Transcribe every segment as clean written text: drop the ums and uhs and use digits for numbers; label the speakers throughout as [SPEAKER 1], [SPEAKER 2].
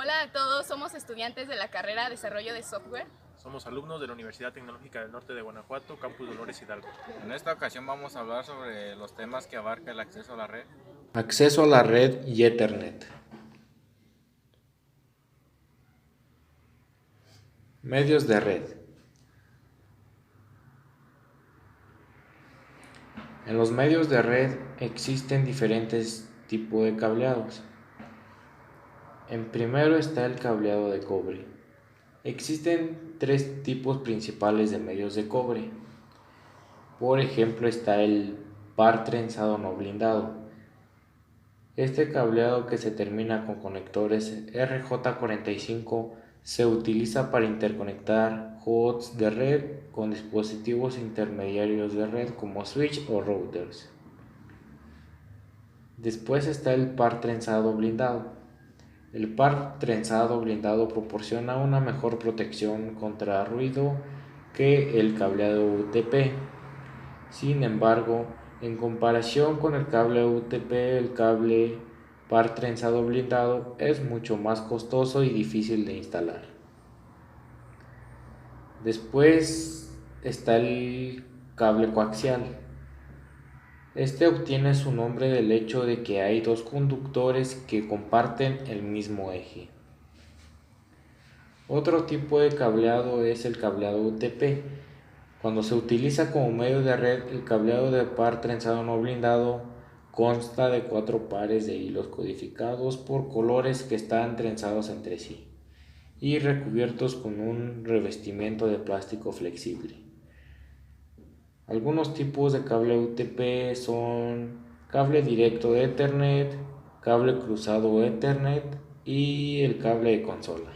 [SPEAKER 1] Hola a todos, somos estudiantes de la carrera Desarrollo de Software.
[SPEAKER 2] Somos alumnos de la Universidad Tecnológica del Norte de Guanajuato, Campus Dolores Hidalgo.
[SPEAKER 3] En esta ocasión vamos a hablar sobre los temas que abarca el acceso a la red.
[SPEAKER 4] Acceso a la red y Ethernet. Medios de red. En los medios de red existen diferentes tipos de cableados. En primero está el cableado de cobre. Existen tres tipos principales de medios de cobre. Por ejemplo, está el par trenzado no blindado. Este cableado, que se termina con conectores RJ45, se utiliza para interconectar hosts de red con dispositivos intermediarios de red como switch o routers. Después está el par trenzado blindado. El par trenzado blindado proporciona una mejor protección contra ruido que el cableado UTP. Sin embargo, en comparación con el cable UTP, el cable par trenzado blindado es mucho más costoso y difícil de instalar. Después está el cable coaxial. Este obtiene su nombre del hecho de que hay dos conductores que comparten el mismo eje. Otro tipo de cableado es el cableado UTP. Cuando se utiliza como medio de red, el cableado de par trenzado no blindado consta de 4 pares de hilos codificados por colores que están trenzados entre sí y recubiertos con un revestimiento de plástico flexible. Algunos tipos de cable UTP son cable directo de Ethernet, cable cruzado Ethernet y el cable de consola.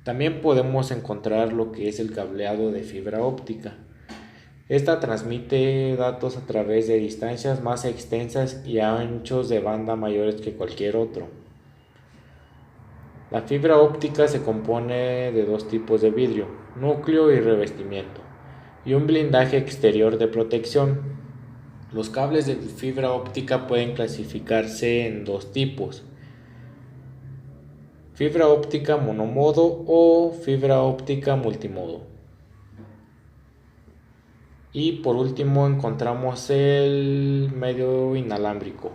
[SPEAKER 4] También podemos encontrar lo que es el cableado de fibra óptica. Esta transmite datos a través de distancias más extensas y a anchos de banda mayores que cualquier otro. La fibra óptica se compone de dos tipos de vidrio, núcleo y revestimiento, y un blindaje exterior de protección. Los cables de fibra óptica pueden clasificarse en dos tipos: fibra óptica monomodo o fibra óptica multimodo. Y por último encontramos el medio inalámbrico.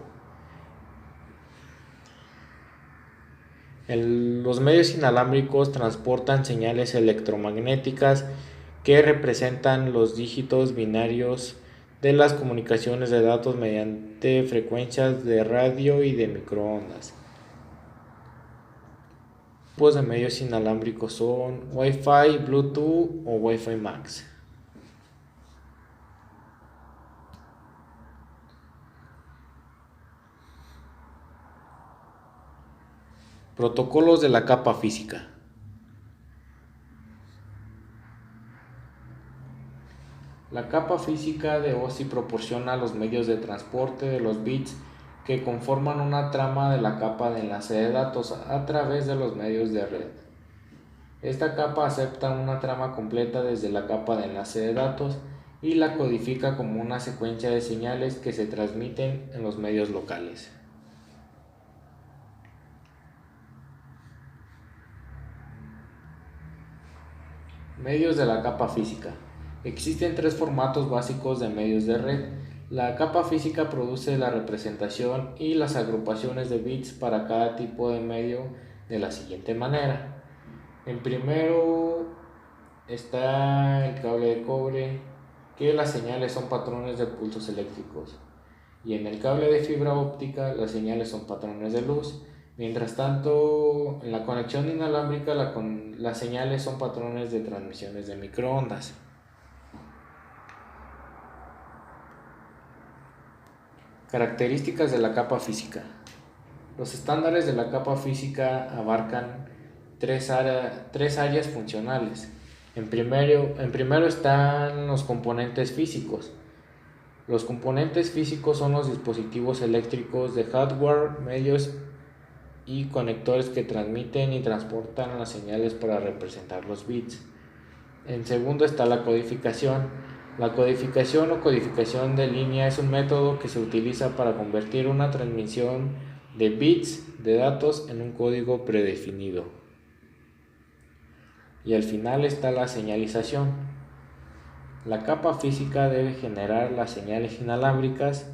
[SPEAKER 4] Los medios inalámbricos transportan señales electromagnéticas que representan los dígitos binarios de las comunicaciones de datos mediante frecuencias de radio y de microondas. Tipos de medios inalámbricos son Wi-Fi, Bluetooth o Wi-Fi Max. Protocolos de la capa física. La capa física de OSI proporciona los medios de transporte de los bits que conforman una trama de la capa de enlace de datos a través de los medios de red. Esta capa acepta una trama completa desde la capa de enlace de datos y la codifica como una secuencia de señales que se transmiten en los medios locales. Medios de la capa física. Existen tres formatos básicos de medios de red. La capa física produce la representación y las agrupaciones de bits para cada tipo de medio de la siguiente manera. En primero está el cable de cobre, que las señales son patrones de pulsos eléctricos, y en el cable de fibra óptica las señales son patrones de luz. Mientras tanto, en la conexión inalámbrica las señales son patrones de transmisiones de microondas. Características de la capa física. Los estándares de la capa física abarcan tres áreas funcionales. En primero están los componentes físicos. Los componentes físicos son los dispositivos eléctricos de hardware, medios y conectores que transmiten y transportan las señales para representar los bits. En segundo está la codificación. La codificación o codificación de línea es un método que se utiliza para convertir una transmisión de bits de datos en un código predefinido. Y al final está la señalización. La capa física debe generar las señales inalámbricas,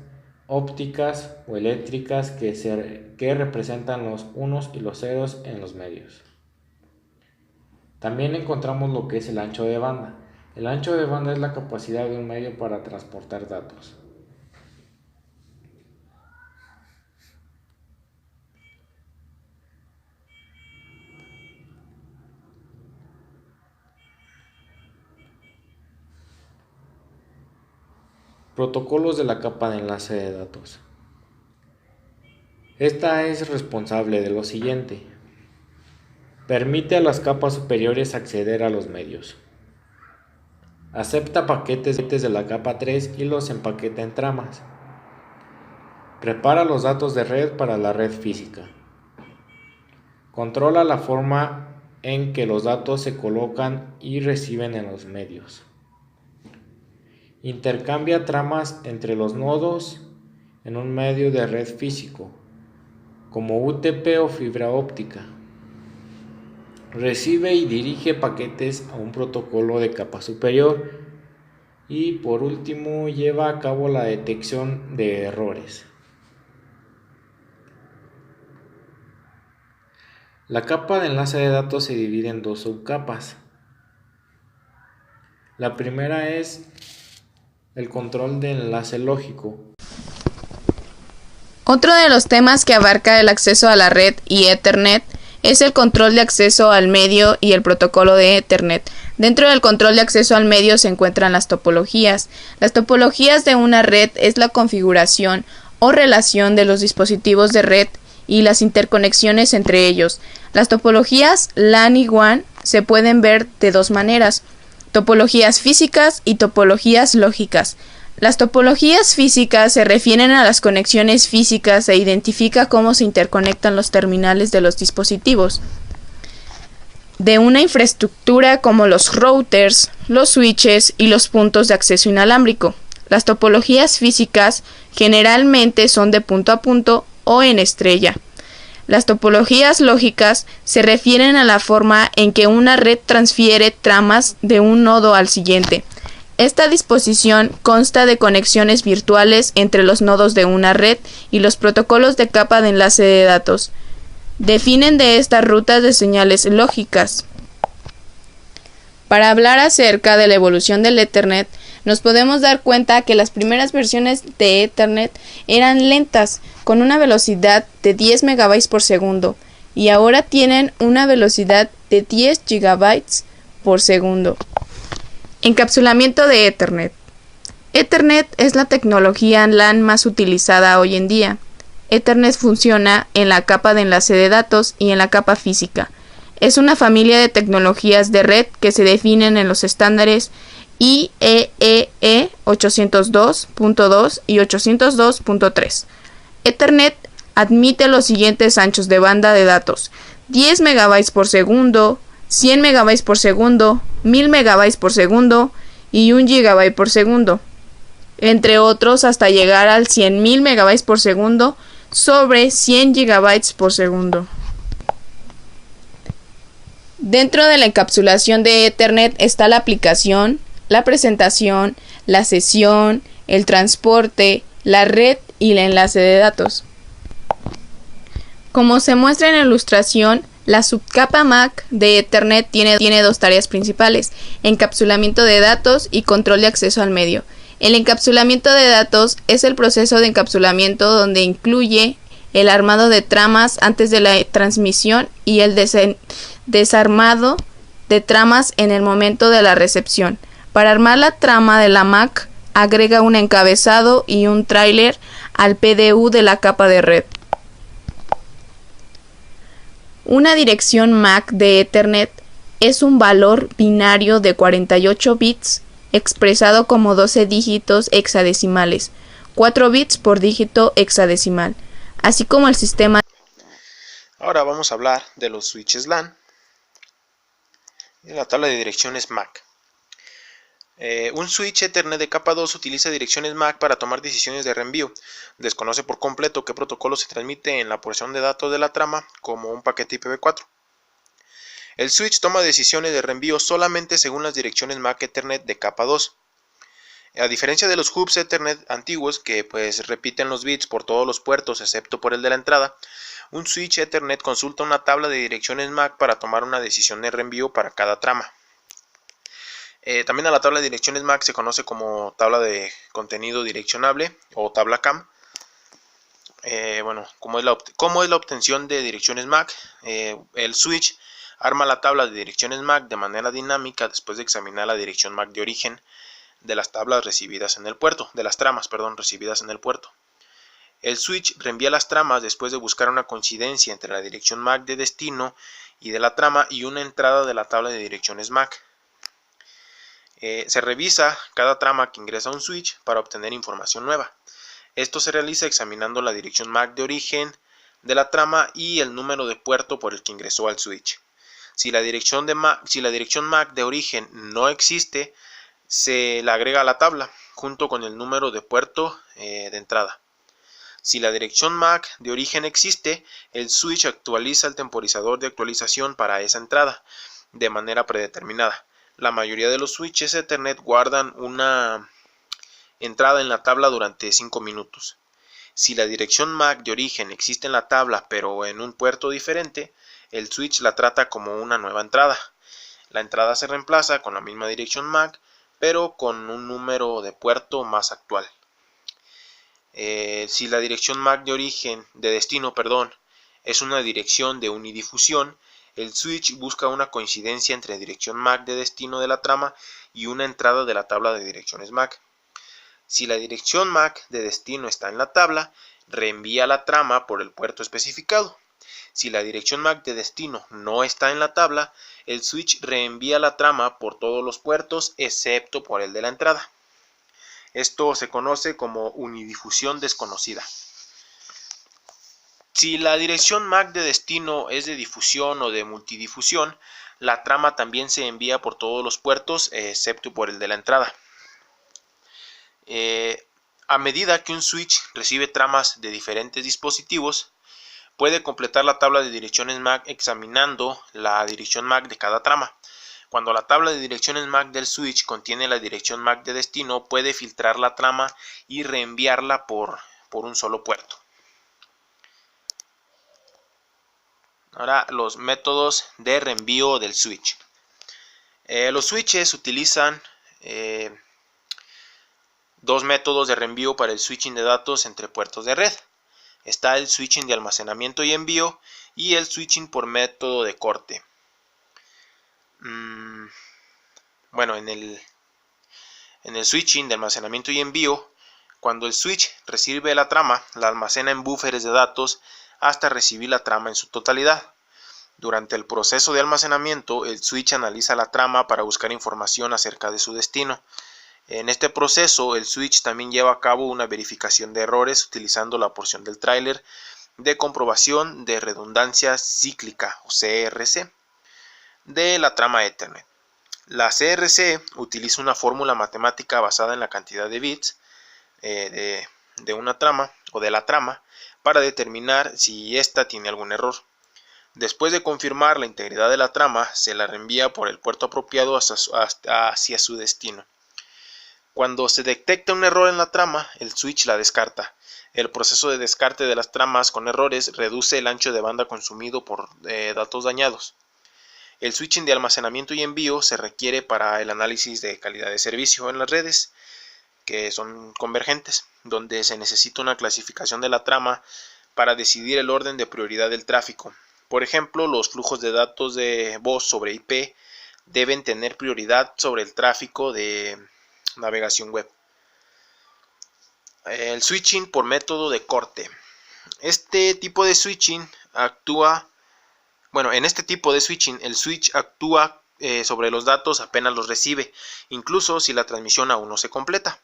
[SPEAKER 4] ópticas o eléctricas que representan los unos y los ceros en los medios. También encontramos lo que es el ancho de banda. El ancho de banda es la capacidad de un medio para transportar datos. Protocolos de la capa de enlace de datos. Esta es responsable de lo siguiente. Permite a las capas superiores acceder a los medios. Acepta paquetes de la capa 3 y los empaqueta en tramas. Prepara los datos de red para la red física. Controla la forma en que los datos se colocan y reciben en los medios. Intercambia tramas entre los nodos en un medio de red físico, como UTP o fibra óptica. Recibe y dirige paquetes a un protocolo de capa superior. Y por último, lleva a cabo la detección de errores. La capa de enlace de datos se divide en dos subcapas. La primera es el control de enlace lógico.
[SPEAKER 1] Otro de los temas que abarca el acceso a la red y Ethernet es el control de acceso al medio y el protocolo de Ethernet. Dentro del control de acceso al medio se encuentran las topologías. Las topologías de una red es la configuración o relación de los dispositivos de red y las interconexiones entre ellos. Las topologías LAN y WAN se pueden ver de dos maneras: topologías físicas y topologías lógicas. Las topologías físicas se refieren a las conexiones físicas e identifica cómo se interconectan los terminales de los dispositivos de una infraestructura, como los routers, los switches y los puntos de acceso inalámbrico. Las topologías físicas generalmente son de punto a punto o en estrella. Las topologías lógicas se refieren a la forma en que una red transfiere tramas de un nodo al siguiente. Esta disposición consta de conexiones virtuales entre los nodos de una red y los protocolos de capa de enlace de datos. Definen de estas rutas de señales lógicas. Para hablar acerca de la evolución del Ethernet, nos podemos dar cuenta que las primeras versiones de Ethernet eran lentas, con una velocidad de 10 MB por segundo, y ahora tienen una velocidad de 10 GB por segundo. Encapsulamiento de Ethernet. Ethernet es la tecnología LAN más utilizada hoy en día. Ethernet funciona en la capa de enlace de datos y en la capa física. Es una familia de tecnologías de red que se definen en los estándares IEEE 802.2 y 802.3. Ethernet admite los siguientes anchos de banda de datos: 10 MB por segundo, 100 MB por segundo, 1000 MB por segundo y 1 GB por segundo, entre otros, hasta llegar al 100.000 MB por segundo sobre 100 GB por segundo. Dentro de la encapsulación de Ethernet está la aplicación, la presentación, la sesión, el transporte, la red y el enlace de datos. Como se muestra en la ilustración, la subcapa MAC de Ethernet tiene dos tareas principales: encapsulamiento de datos y control de acceso al medio. El encapsulamiento de datos es el proceso de encapsulamiento donde incluye el armado de tramas antes de la transmisión y el desarmado de tramas en el momento de la recepción. Para armar la trama de la MAC, agrega un encabezado y un tráiler al PDU de la capa de red. Una dirección MAC de Ethernet es un valor binario de 48 bits expresado como 12 dígitos hexadecimales, 4 bits por dígito hexadecimal, así como el sistema.
[SPEAKER 5] Ahora vamos a hablar de los switches LAN y la tabla de direcciones MAC. Un switch Ethernet de capa 2 utiliza direcciones MAC para tomar decisiones de reenvío. Desconoce por completo qué protocolo se transmite en la porción de datos de la trama como un paquete IPv4. El switch toma decisiones de reenvío solamente según las direcciones MAC Ethernet de capa 2. A diferencia de los hubs Ethernet antiguos que pues repiten los bits por todos los puertos excepto por el de la entrada, un switch Ethernet consulta una tabla de direcciones MAC para tomar una decisión de reenvío para cada trama. También a la tabla de direcciones MAC se conoce como tabla de contenido direccionable o tabla CAM. ¿Cómo es la obtención de direcciones MAC? El switch arma la tabla de direcciones MAC de manera dinámica después de examinar la dirección MAC de origen de las tablas recibidas en el puerto, de las tramas, recibidas en el puerto. El switch reenvía las tramas después de buscar una coincidencia entre la dirección MAC de destino y de la trama y una entrada de la tabla de direcciones MAC. Se revisa cada trama que ingresa a un switch para obtener información nueva. Esto se realiza examinando la dirección MAC de origen de la trama y el número de puerto por el que ingresó al switch. Si la dirección MAC de origen no existe, se la agrega a la tabla junto con el número de puerto de entrada. Si la dirección MAC de origen existe, el switch actualiza el temporizador de actualización para esa entrada de manera predeterminada. La mayoría de los switches Ethernet guardan una entrada en la tabla durante 5 minutos. Si la dirección MAC de origen existe en la tabla pero en un puerto diferente, el switch la trata como una nueva entrada. La entrada se reemplaza con la misma dirección MAC pero con un número de puerto más actual. Si la dirección MAC de destino es una dirección de unidifusión, el switch busca una coincidencia entre dirección MAC de destino de la trama y una entrada de la tabla de direcciones MAC. Si la dirección MAC de destino está en la tabla, reenvía la trama por el puerto especificado. Si la dirección MAC de destino no está en la tabla, el switch reenvía la trama por todos los puertos excepto por el de la entrada. Esto se conoce como unidifusión desconocida. Si la dirección MAC de destino es de difusión o de multidifusión, la trama también se envía por todos los puertos excepto por el de la entrada. A medida que un switch recibe tramas de diferentes dispositivos, puede completar la tabla de direcciones MAC examinando la dirección MAC de cada trama. Cuando la tabla de direcciones MAC del switch contiene la dirección MAC de destino, puede filtrar la trama y reenviarla por un solo puerto. Ahora los métodos de reenvío del switch. Los switches utilizan dos métodos de reenvío para el switching de datos entre puertos de red. Está el switching de almacenamiento y envío y el switching por método de corte. En el switching de almacenamiento y envío, cuando el switch recibe la trama, la almacena en búferes de datos hasta recibir la trama en su totalidad. Durante el proceso de almacenamiento, el switch analiza la trama para buscar información acerca de su destino. En este proceso, el switch también lleva a cabo una verificación de errores utilizando la porción del tráiler de comprobación de redundancia cíclica o CRC de la trama Ethernet. La CRC utiliza una fórmula matemática basada en la cantidad de bits de una trama o de la trama para determinar si ésta tiene algún error. Después de confirmar la integridad de la trama, se la reenvía por el puerto apropiado hacia su destino. Cuando se detecta un error en la trama, el switch la descarta. El proceso de descarte de las tramas con errores reduce el ancho de banda consumido por datos dañados. El switching de almacenamiento y envío se requiere para el análisis de calidad de servicio en las redes, que son convergentes, donde se necesita una clasificación de la trama para decidir el orden de prioridad del tráfico. Por ejemplo, los flujos de datos de voz sobre IP deben tener prioridad sobre el tráfico de navegación web. El switching por método de corte. Este tipo de switching en este tipo de switching, el switch actúa sobre los datos apenas los recibe, incluso si la transmisión aún no se completa.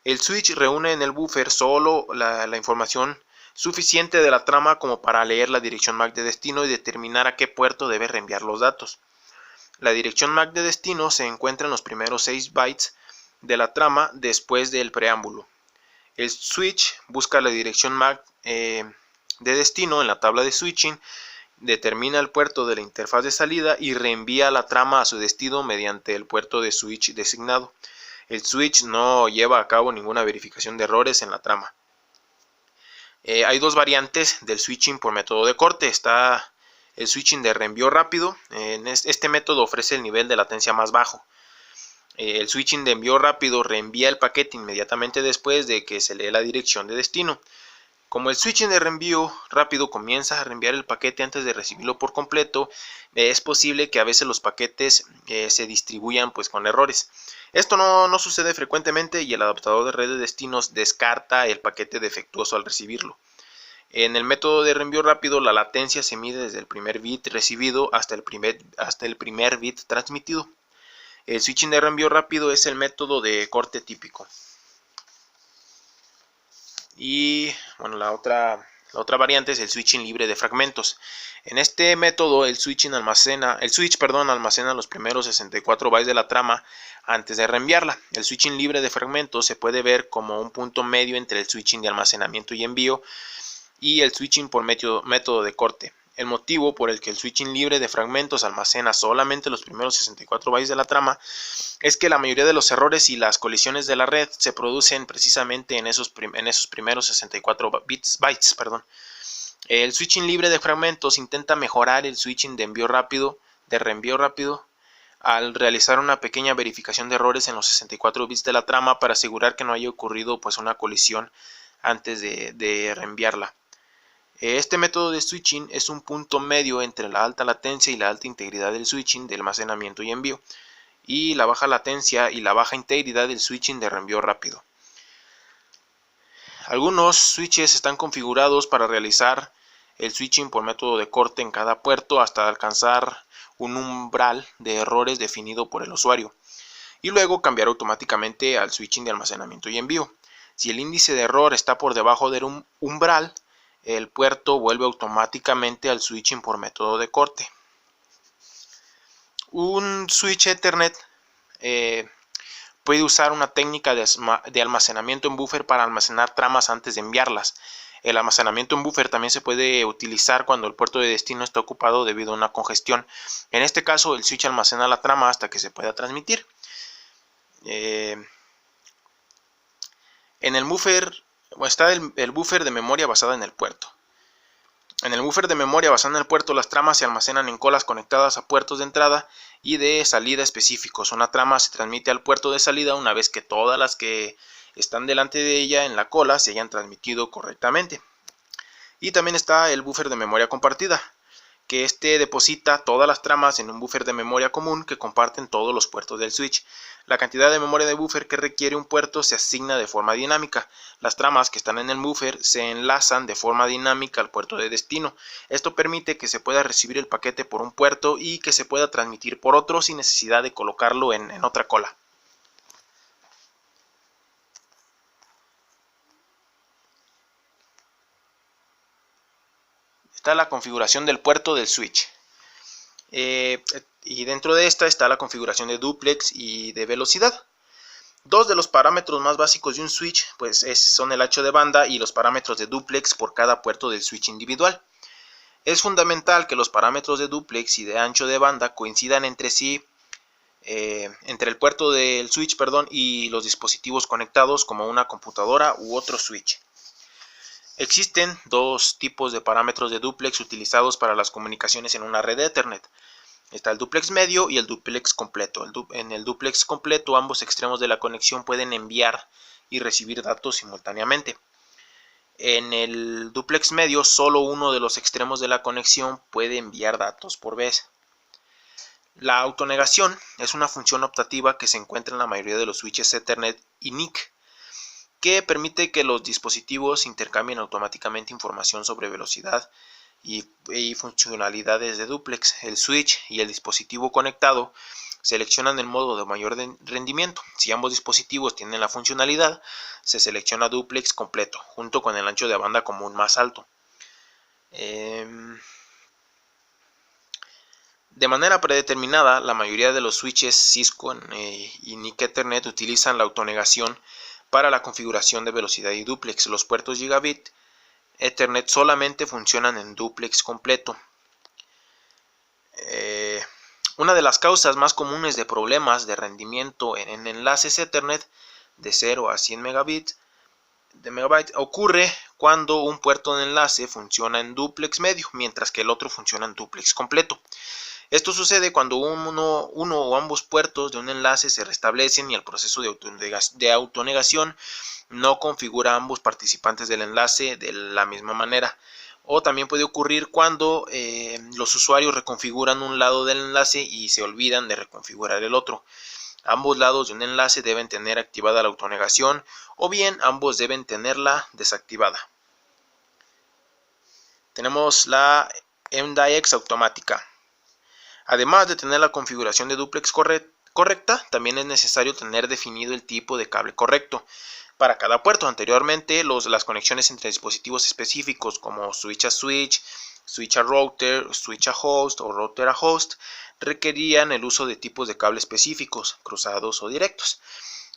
[SPEAKER 5] El switch reúne en el buffer solo la información suficiente de la trama como para leer la dirección MAC de destino y determinar a qué puerto debe reenviar los datos. La dirección MAC de destino se encuentra en los primeros 6 bytes de la trama después del preámbulo. El switch busca la dirección MAC de destino en la tabla de switching, determina el puerto de la interfaz de salida y reenvía la trama a su destino mediante el puerto de switch designado. El switch no lleva a cabo ninguna verificación de errores en la trama. Hay dos variantes del switching por método de corte. Está el switching de reenvío rápido. Este método ofrece el nivel de latencia más bajo. El switching de envío rápido reenvía el paquete inmediatamente después de que se lee la dirección de destino. Como el switching de reenvío rápido comienza a reenviar el paquete antes de recibirlo por completo, es posible que a veces los paquetes se distribuyan con errores. Esto no sucede frecuentemente y el adaptador de red de destinos descarta el paquete defectuoso al recibirlo. En el método de reenvío rápido, la latencia se mide desde el primer bit recibido hasta el primer bit transmitido. El switching de reenvío rápido es el método de corte típico. Y bueno, la otra variante es el switching libre de fragmentos. En este método el switch almacena los primeros 64 bytes de la trama antes de reenviarla. El switching libre de fragmentos se puede ver como un punto medio entre el switching de almacenamiento y envío y el switching por método de corte. El motivo por el que el switching libre de fragmentos almacena solamente los primeros 64 bytes de la trama es que la mayoría de los errores y las colisiones de la red se producen precisamente en esos primeros 64 bytes. El switching libre de fragmentos intenta mejorar el switching de reenvío rápido al realizar una pequeña verificación de errores en los 64 bits de la trama para asegurar que no haya ocurrido una colisión antes de reenviarla. Este método de switching es un punto medio entre la alta latencia y la alta integridad del switching de almacenamiento y envío, y la baja latencia y la baja integridad del switching de reenvío rápido. Algunos switches están configurados para realizar el switching por método de corte en cada puerto hasta alcanzar un umbral de errores definido por el usuario, y luego cambiar automáticamente al switching de almacenamiento y envío. Si el índice de error está por debajo del umbral, el puerto vuelve automáticamente al switching por método de corte. Un switch Ethernet puede usar una técnica de almacenamiento en buffer para almacenar tramas antes de enviarlas. El almacenamiento en buffer también se puede utilizar cuando el puerto de destino está ocupado debido a una congestión. En este caso, el switch almacena la trama hasta que se pueda transmitir. En el buffer está el buffer de memoria basada en el puerto. En el buffer de memoria basada en el puerto, las tramas se almacenan en colas conectadas a puertos de entrada y de salida específicos. Una trama se transmite al puerto de salida una vez que todas las que están delante de ella en la cola se hayan transmitido correctamente. Y también está el buffer de memoria compartida, que deposita todas las tramas en un buffer de memoria común que comparten todos los puertos del switch. La cantidad de memoria de buffer que requiere un puerto se asigna de forma dinámica. Las tramas que están en el buffer se enlazan de forma dinámica al puerto de destino. Esto permite que se pueda recibir el paquete por un puerto y que se pueda transmitir por otro sin necesidad de colocarlo en otra cola. Está la configuración del puerto del switch. Y dentro de esta está la configuración de duplex y de velocidad. Dos de los parámetros más básicos de un switch son el ancho de banda y los parámetros de duplex por cada puerto del switch individual. Es fundamental que los parámetros de duplex y de ancho de banda coincidan entre sí, entre el puerto del switch y los dispositivos conectados como una computadora u otro switch. Existen dos tipos de parámetros de duplex utilizados para las comunicaciones en una red de Ethernet. Está el duplex medio y el duplex completo. En el duplex completo, ambos extremos de la conexión pueden enviar y recibir datos simultáneamente. En el duplex medio, solo uno de los extremos de la conexión puede enviar datos por vez. La autonegación es una función optativa que se encuentra en la mayoría de los switches Ethernet y NIC, que permite que los dispositivos intercambien automáticamente información sobre velocidad y funcionalidades de duplex. El switch y el dispositivo conectado seleccionan el modo de mayor rendimiento. Si ambos dispositivos tienen la funcionalidad, se selecciona duplex completo, junto con el ancho de banda común más alto. De manera predeterminada, la mayoría de los switches Cisco y NIC Ethernet utilizan la autonegación para la configuración de velocidad y dúplex. Los puertos Gigabit Ethernet solamente funcionan en dúplex completo. Una de las causas más comunes de problemas de rendimiento en enlaces Ethernet de 0 a 100 megabits ocurre cuando un puerto de enlace funciona en dúplex medio, mientras que el otro funciona en dúplex completo. Esto sucede cuando uno o ambos puertos de un enlace se restablecen y el proceso de autonegación no configura a ambos participantes del enlace de la misma manera. O también puede ocurrir cuando los usuarios reconfiguran un lado del enlace y se olvidan de reconfigurar el otro. Ambos lados de un enlace deben tener activada la autonegación o bien ambos deben tenerla desactivada. Tenemos la MDIX automática. Además de tener la configuración de dúplex correcta, también es necesario tener definido el tipo de cable correcto para cada puerto. Anteriormente, las conexiones entre dispositivos específicos como switch a switch, switch a router, switch a host o router a host requerían el uso de tipos de cable específicos, cruzados o directos.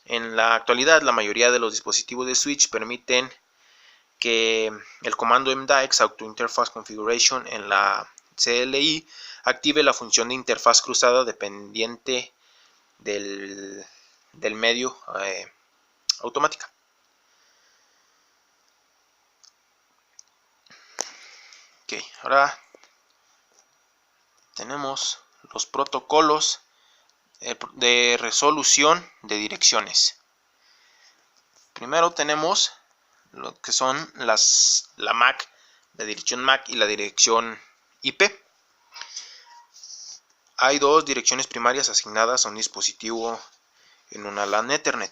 [SPEAKER 5] En la actualidad, la mayoría de los dispositivos de switch permiten que el comando MDIX Auto Interface Configuration en la CLI active la función de interfaz cruzada dependiente del medio automática. Ok, ahora tenemos los protocolos de resolución de direcciones. Primero tenemos lo que son la MAC, la dirección MAC y la dirección IP. Hay dos direcciones primarias asignadas a un dispositivo en una LAN Ethernet.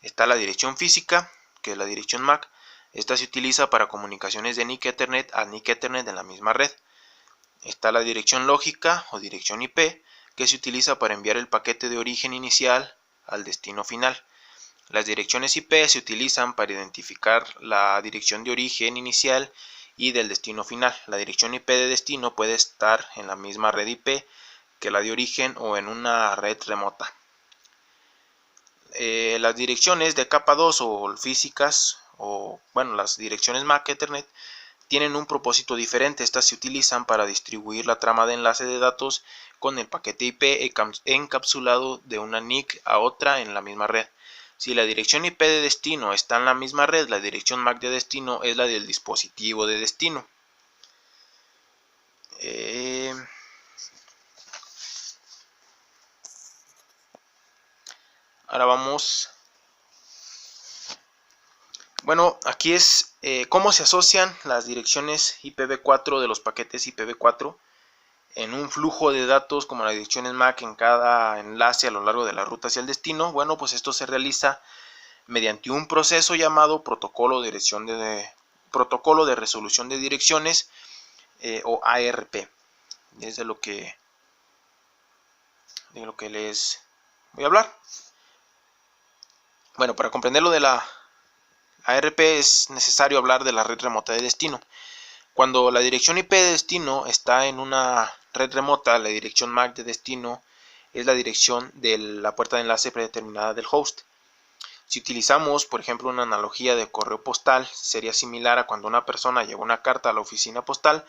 [SPEAKER 5] Está la dirección física, que es la dirección MAC. Esta se utiliza para comunicaciones de NIC Ethernet a NIC Ethernet en la misma red. Está la dirección lógica o dirección IP, que se utiliza para enviar el paquete de origen inicial al destino final. Las direcciones IP se utilizan para identificar la dirección de origen inicial y del destino final. La dirección IP de destino puede estar en la misma red IP que la de origen o en una red remota. Las direcciones de capa 2 o físicas, las direcciones MAC Ethernet, tienen un propósito diferente. Estas se utilizan para distribuir la trama de enlace de datos con el paquete IP encapsulado de una NIC a otra en la misma red. Si la dirección IP de destino está en la misma red, la dirección MAC de destino es la del dispositivo de destino. Ahora vamos. Bueno, aquí es cómo se asocian las direcciones IPv4 de los paquetes IPv4 en un flujo de datos como las direcciones MAC en cada enlace a lo largo de la ruta hacia el destino. Bueno, pues esto se realiza mediante un proceso llamado protocolo de resolución de direcciones o ARP. Es de lo que les voy a hablar. Bueno, para comprender lo de la ARP es necesario hablar de la red remota de destino. Cuando la dirección IP de destino está en una red remota, la dirección MAC de destino es la dirección de la puerta de enlace predeterminada del host. Si utilizamos, por ejemplo, una analogía de correo postal, sería similar a cuando una persona lleva una carta a la oficina postal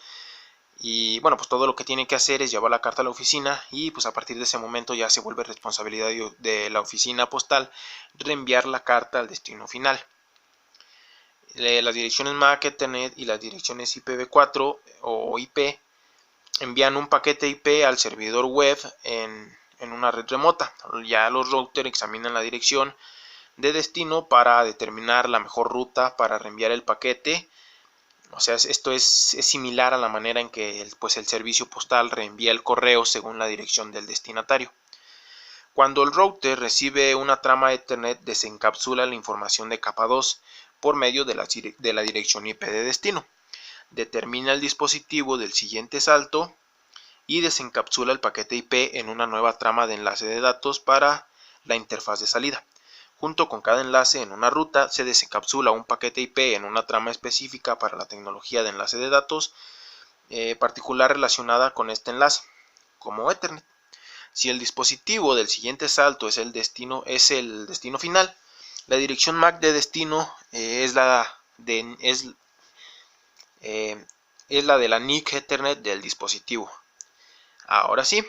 [SPEAKER 5] y bueno, pues todo lo que tiene que hacer es llevar la carta a la oficina y pues a partir de ese momento ya se vuelve responsabilidad de la oficina postal reenviar la carta al destino final. Las direcciones MAC Ethernet y las direcciones IPv4 o IP envían un paquete IP al servidor web en una red remota. Ya los routers examinan la dirección de destino para determinar la mejor ruta para reenviar el paquete. O sea, esto es similar a la manera en que el servicio postal reenvía el correo según la dirección del destinatario. Cuando el router recibe una trama Ethernet, desencapsula la información de capa 2 por medio de la dirección IP de destino. Determina el dispositivo del siguiente salto y desencapsula el paquete IP en una nueva trama de enlace de datos para la interfaz de salida. Junto con cada enlace en una ruta se desencapsula un paquete IP en una trama específica para la tecnología de enlace de datos particular relacionada con este enlace. como Ethernet. Si el dispositivo del siguiente salto es el destino final, la dirección MAC de destino es la de la NIC Ethernet del dispositivo. Ahora sí,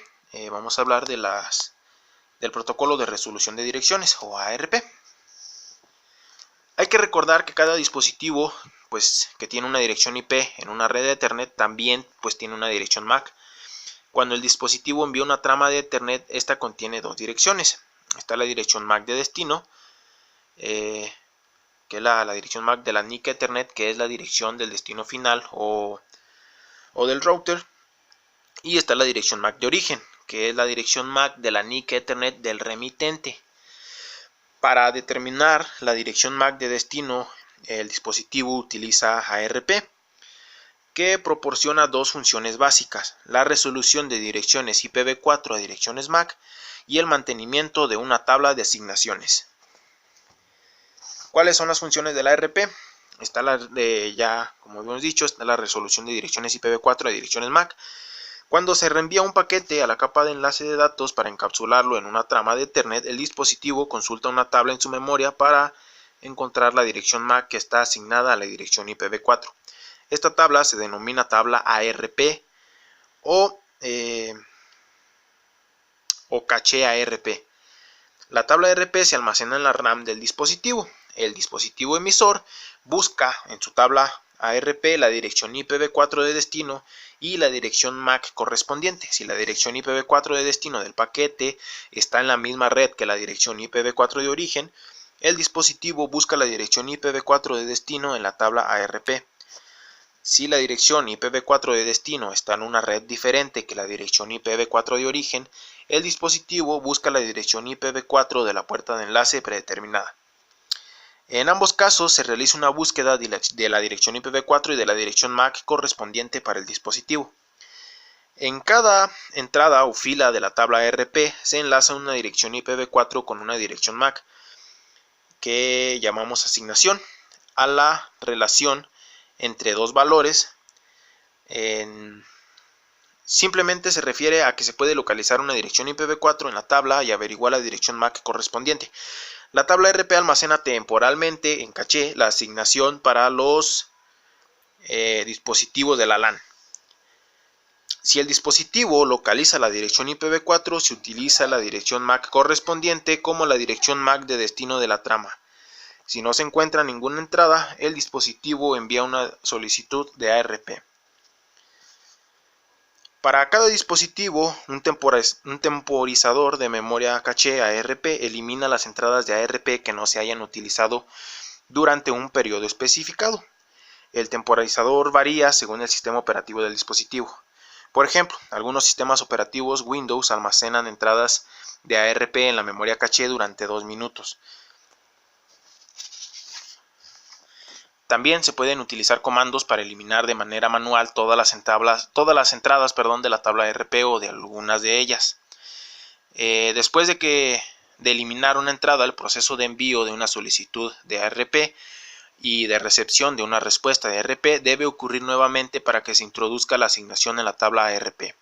[SPEAKER 5] vamos a hablar del protocolo de resolución de direcciones o ARP. Hay que recordar que cada dispositivo que tiene una dirección IP en una red de Ethernet también tiene una dirección MAC. Cuando el dispositivo envía una trama de Ethernet, esta contiene dos direcciones. Está la dirección MAC de destino, que es la dirección MAC de la NIC Ethernet, que es la dirección del destino final o del router. Y está la dirección MAC de origen, que es la dirección MAC de la NIC Ethernet del remitente. Para determinar la dirección MAC de destino, el dispositivo utiliza ARP, que proporciona dos funciones básicas: la resolución de direcciones IPv4 a direcciones MAC y el mantenimiento de una tabla de asignaciones. ¿Cuáles son las funciones de la ARP? Está como habíamos dicho, está la resolución de direcciones IPv4 a direcciones MAC. Cuando se reenvía un paquete a la capa de enlace de datos para encapsularlo en una trama de Ethernet, el dispositivo consulta una tabla en su memoria para encontrar la dirección MAC que está asignada a la dirección IPv4. Esta tabla se denomina tabla ARP o caché ARP. La tabla ARP se almacena en la RAM del dispositivo. El dispositivo emisor busca en su tabla ARP la dirección IPv4 de destino y la dirección MAC correspondiente. Si la dirección IPv4 de destino del paquete está en la misma red que la dirección IPv4 de origen, el dispositivo busca la dirección IPv4 de destino en la tabla ARP. Si la dirección IPv4 de destino está en una red diferente que la dirección IPv4 de origen, el dispositivo busca la dirección IPv4 de la puerta de enlace predeterminada. En ambos casos se realiza una búsqueda de la dirección IPv4 y de la dirección MAC correspondiente para el dispositivo. En cada entrada o fila de la tabla ARP se enlaza una dirección IPv4 con una dirección MAC, que llamamos asignación, a la relación entre dos valores. Simplemente se refiere a que se puede localizar una dirección IPv4 en la tabla y averiguar la dirección MAC correspondiente. La tabla ARP almacena temporalmente en caché la asignación para los dispositivos de la LAN. Si el dispositivo localiza la dirección IPv4, se utiliza la dirección MAC correspondiente como la dirección MAC de destino de la trama. Si no se encuentra ninguna entrada, el dispositivo envía una solicitud de ARP. Para cada dispositivo, un temporizador de memoria caché ARP elimina las entradas de ARP que no se hayan utilizado durante un periodo especificado. El temporizador varía según el sistema operativo del dispositivo. Por ejemplo, algunos sistemas operativos Windows almacenan entradas de ARP en la memoria caché durante 2 minutos. También se pueden utilizar comandos para eliminar de manera manual todas las entradas de la tabla ARP o de algunas de ellas. Después de eliminar una entrada, el proceso de envío de una solicitud de ARP y de recepción de una respuesta de ARP debe ocurrir nuevamente para que se introduzca la asignación en la tabla ARP.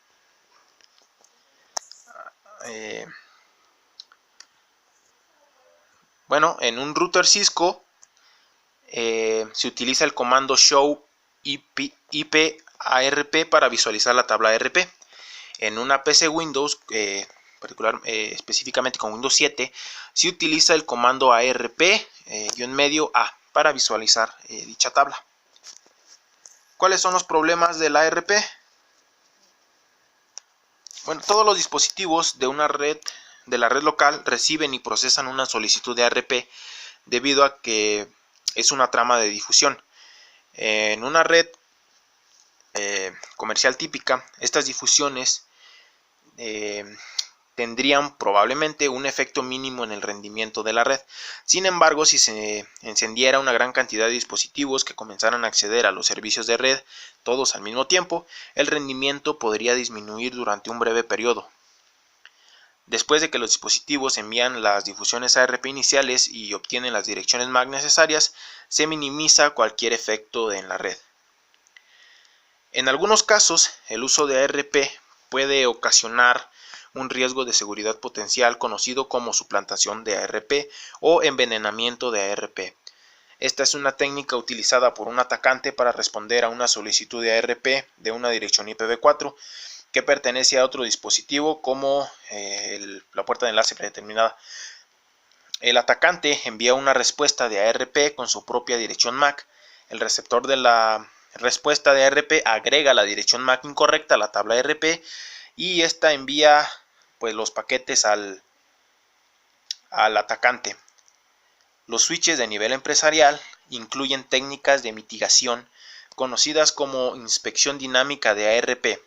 [SPEAKER 5] En un router Cisco se utiliza el comando show IP ARP para visualizar la tabla ARP. En una PC Windows, específicamente con Windows 7, se utiliza el comando ARP-A para visualizar dicha tabla. ¿Cuáles son los problemas de la ARP? Todos los dispositivos de la red local reciben y procesan una solicitud de ARP debido a que es una trama de difusión. En una red comercial típica, estas difusiones tendrían probablemente un efecto mínimo en el rendimiento de la red. Sin embargo, si se encendiera una gran cantidad de dispositivos que comenzaran a acceder a los servicios de red, todos al mismo tiempo, el rendimiento podría disminuir durante un breve periodo. Después de que los dispositivos envían las difusiones ARP iniciales y obtienen las direcciones MAC necesarias, se minimiza cualquier efecto en la red. En algunos casos, el uso de ARP puede ocasionar un riesgo de seguridad potencial conocido como suplantación de ARP o envenenamiento de ARP. Esta es una técnica utilizada por un atacante para responder a una solicitud de ARP de una dirección IPv4 que pertenece a otro dispositivo como la puerta de enlace predeterminada. El atacante envía una respuesta de ARP con su propia dirección MAC. El receptor de la respuesta de ARP agrega la dirección MAC incorrecta a la tabla ARP y esta envía pues los paquetes al atacante. Los switches de nivel empresarial incluyen técnicas de mitigación conocidas como inspección dinámica de ARP,